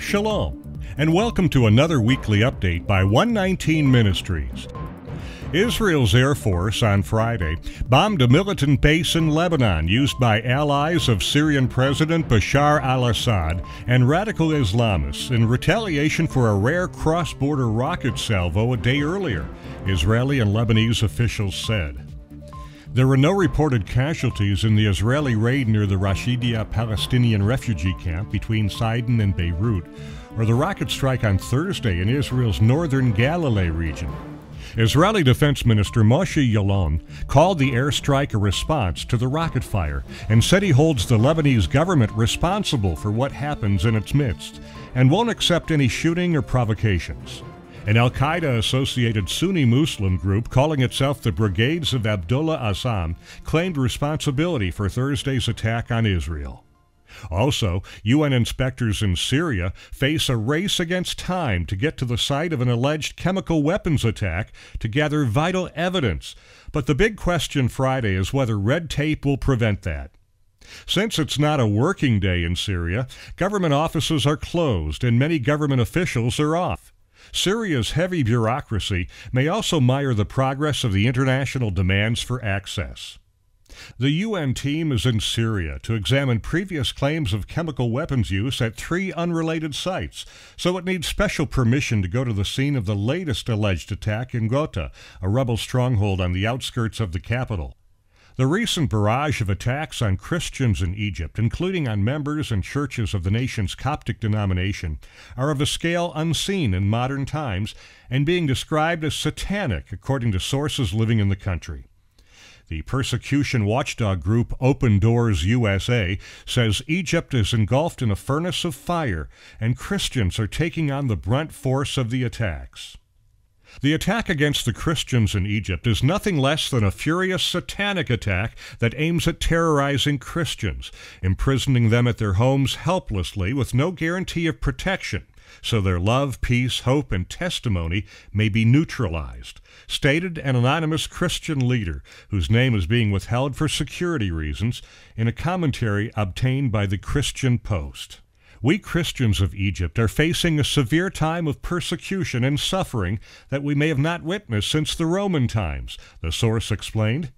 Shalom, and welcome to another weekly update by 119 Ministries. Israel's Air Force on Friday bombed a militant base in Lebanon used by allies of Syrian President Bashar al-Assad and radical Islamists in retaliation for a rare cross-border rocket salvo a day earlier, Israeli and Lebanese officials said. There were no reported casualties in the Israeli raid near the Rashidiyi Palestinian refugee camp between Sidon and Beirut, or the rocket strike on Thursday in Israel's northern Galilee region. Israeli Defense Minister Moshe Yaalon called the airstrike a response to the rocket fire and said he holds the Lebanese government responsible for what happens in its midst and won't accept any shooting or provocations. An al-Qaeda-associated Sunni Muslim group calling itself the Brigades of Abdullah Azzam claimed responsibility for Thursday's attack on Israel. Also, UN inspectors in Syria face a race against time to get to the site of an alleged chemical weapons attack to gather vital evidence. But the big question Friday is whether red tape will prevent that. Since it's not a working day in Syria, government offices are closed and many government officials are off. Syria's heavy bureaucracy may also mire the progress of the international demands for access. The UN team is in Syria to examine previous claims of chemical weapons use at 3 unrelated sites, so it needs special permission to go to the scene of the latest alleged attack in Ghouta, a rebel stronghold on the outskirts of the capital. The recent barrage of attacks on Christians in Egypt, including on members and churches of the nation's Coptic denomination, are of a scale unseen in modern times and being described as satanic, according to sources living in the country. The persecution watchdog group Open Doors USA says Egypt is engulfed in a furnace of fire and Christians are taking on the brunt force of the attacks. The attack against the Christians in Egypt is nothing less than a furious satanic attack that aims at terrorizing Christians, imprisoning them at their homes helplessly with no guarantee of protection, so their love, peace, hope, and testimony may be neutralized, stated an anonymous Christian leader whose name is being withheld for security reasons in a commentary obtained by the Christian Post. We Christians of Egypt are facing a severe time of persecution and suffering that we may have not witnessed since the Roman times, the source explained.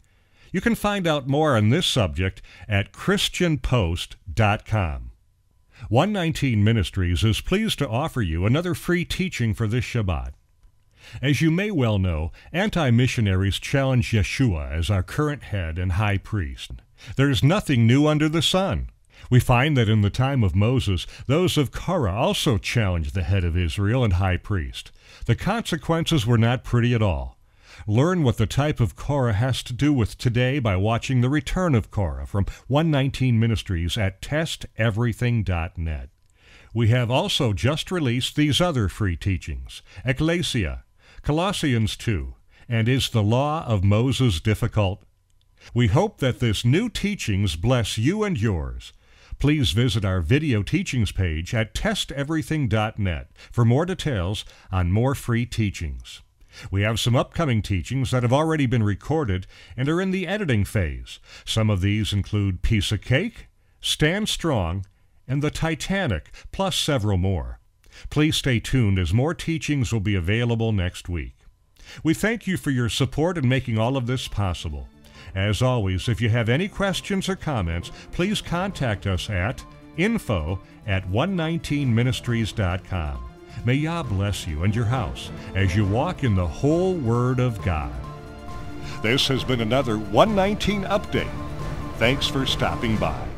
You can find out more on this subject at christianpost.com. 119 Ministries is pleased to offer you another free teaching for this Shabbat. As you may well know, anti-missionaries challenge Yeshua as our current head and high priest. There's nothing new under the sun. We find that in the time of Moses, those of Korah also challenged the head of Israel and high priest. The consequences were not pretty at all. Learn what the type of Korah has to do with today by watching The Return of Korah from 119 Ministries at testeverything.net. We have also just released these other free teachings: Ecclesia, Colossians 2, and Is the Law of Moses Difficult? We hope that this new teachings bless you and yours. Please visit our video teachings page at testeverything.net for more details on more free teachings. We have some upcoming teachings that have already been recorded and are in the editing phase. Some of these include Piece of Cake, Stand Strong, and The Titanic, plus several more. Please stay tuned as more teachings will be available next week. We thank you for your support in making all of this possible. As always, if you have any questions or comments, please contact us at info@119ministries.com. May Yah bless you and your house as you walk in the whole Word of God. This has been another 119 Update. Thanks for stopping by.